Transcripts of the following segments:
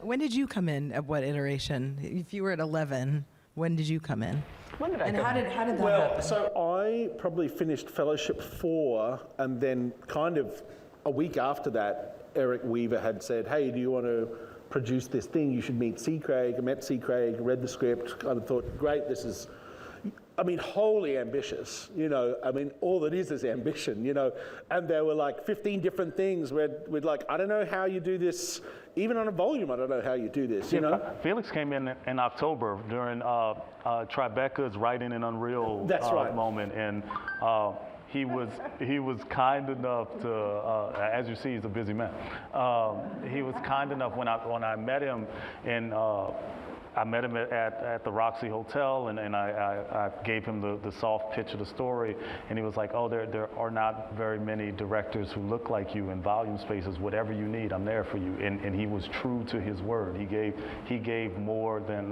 When did you come in? At what iteration? If you were at 11, when did you come in? When did I come in? How did that happen? Well, so I probably finished Fellowship 4, and then kind of a week after that, Eric Weaver had said, hey, do you want to produce this thing? You should meet C. Craig. I met C. Craig, read the script, kind of thought, great, this is, I mean, wholly ambitious, you know. I mean, all it is ambition, you know. And there were like 15 different things where we'd like, I don't know how you do this, even on a volume, I don't know how you do this, you know. Felix came in October during Tribeca's Writing in Unreal moment, and he was kind enough to, as you see, he's a busy man. He was kind enough when I met him in. I met him at the Roxy Hotel, and I gave him the soft pitch of the story, and he was like, oh, there are not very many directors who look like you in volume spaces. Whatever you need, I'm there for you. And he was true to his word. He gave more than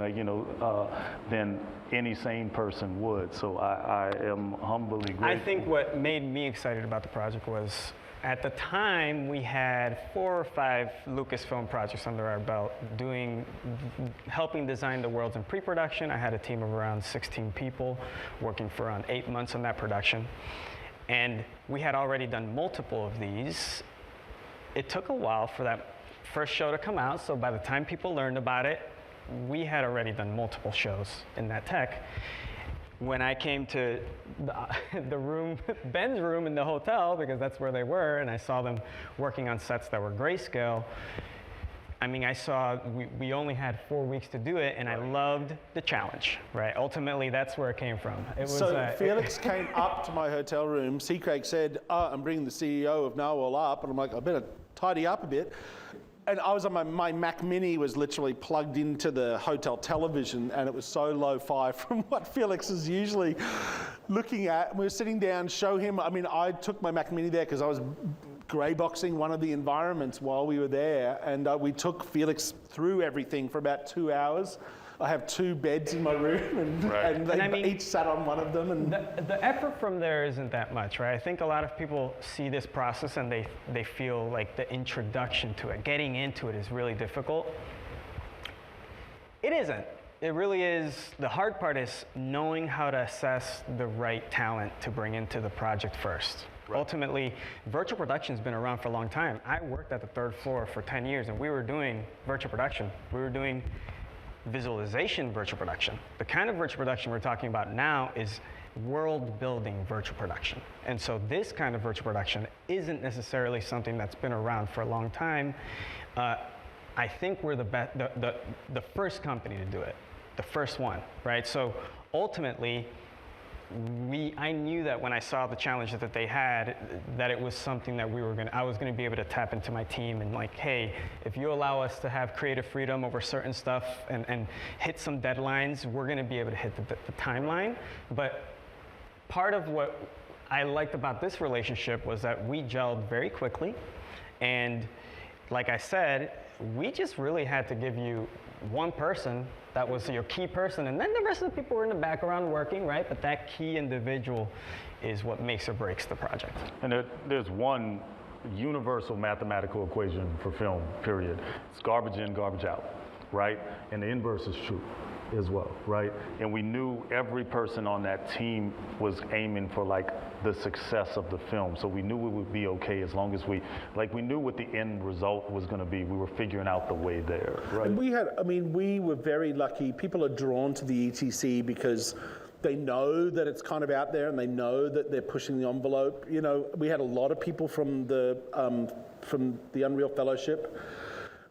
than any sane person would. So I am humbly grateful. I think what made me excited about the project was, at the time, we had 4 or 5 Lucasfilm projects under our belt, helping design the worlds in pre-production. I had a team of around 16 people working for around 8 months on that production. And we had already done multiple of these. It took a while for that first show to come out, so by the time people learned about it, we had already done multiple shows in that tech. When I came to the room, Ben's room in the hotel, because that's where they were, and I saw them working on sets that were grayscale, I mean, I saw we only had 4 weeks to do it, and I loved the challenge, right? Ultimately, that's where it came from. It was, so Felix came up to my hotel room. C. Craig said, I'm bringing the CEO of Narwhal up, and I'm like, I better tidy up a bit. And I was on my Mac Mini was literally plugged into the hotel television, and it was so lo-fi from what Felix is usually looking at. And we were sitting down, show him. I mean, I took my Mac Mini there because I was grey boxing one of the environments while we were there, and we took Felix through everything for about 2 hours. I have 2 beds in my room, and they each sat on one of them. And the effort from there isn't that much, right? I think a lot of people see this process and they feel like the introduction to it, getting into it, is really difficult. It isn't. It really is. The hard part is knowing how to assess the right talent to bring into the project first. Right. Ultimately, virtual production's been around for a long time. I worked at the 3rd floor for 10 years, and we were doing virtual production. We were doing visualization virtual production. The kind of virtual production we're talking about now is world-building virtual production. And so this kind of virtual production isn't necessarily something that's been around for a long time. I think we're the first company to do it, the first one, right? So ultimately, I knew that when I saw the challenge that they had, that it was something that I was gonna be able to tap into my team and like, hey, if you allow us to have creative freedom over certain stuff and hit some deadlines, we're gonna be able to hit the timeline. But part of what I liked about this relationship was that we gelled very quickly. And like I said, we just really had to give you one person that was your key person, and then the rest of the people were in the background working, right? But that key individual is what makes or breaks the project. And there's one universal mathematical equation for film, period. It's garbage in, garbage out, right? And the inverse is true as well, right? And we knew every person on that team was aiming for like the success of the film. So we knew it would be okay as long as we knew what the end result was gonna be. We were figuring out the way there, right? And we were very lucky. People are drawn to the ETC because they know that it's kind of out there and they know that they're pushing the envelope. You know, we had a lot of people from the Unreal Fellowship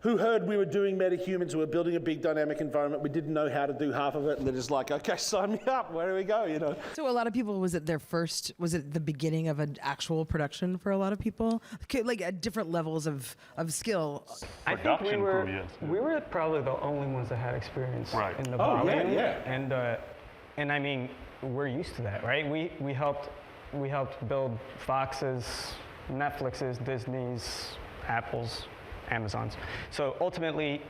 who heard we were doing metahumans, we were building a big dynamic environment. We didn't know how to do half of it, and they're just like, okay, sign me up, where do we go, you know? So a lot of people, was it the beginning of an actual production for a lot of people? Like at different levels of skill? I think we were probably the only ones that had experience in the volume. And I mean, we're used to that, right? We helped build Fox's, Netflix's, Disney's, Apple's, Amazon's. So ultimately,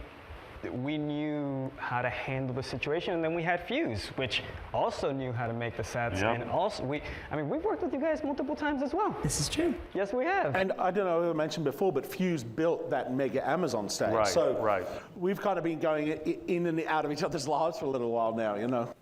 we knew how to handle the situation, and then we had Fuse, which also knew how to make the sets, and also we've worked with you guys multiple times as well. This is true. Yes, we have. And I don't know if I mentioned before, but Fuse built that mega Amazon stage. Right, so right. we've kind of been going in and out of each other's lives for a little while now, you know.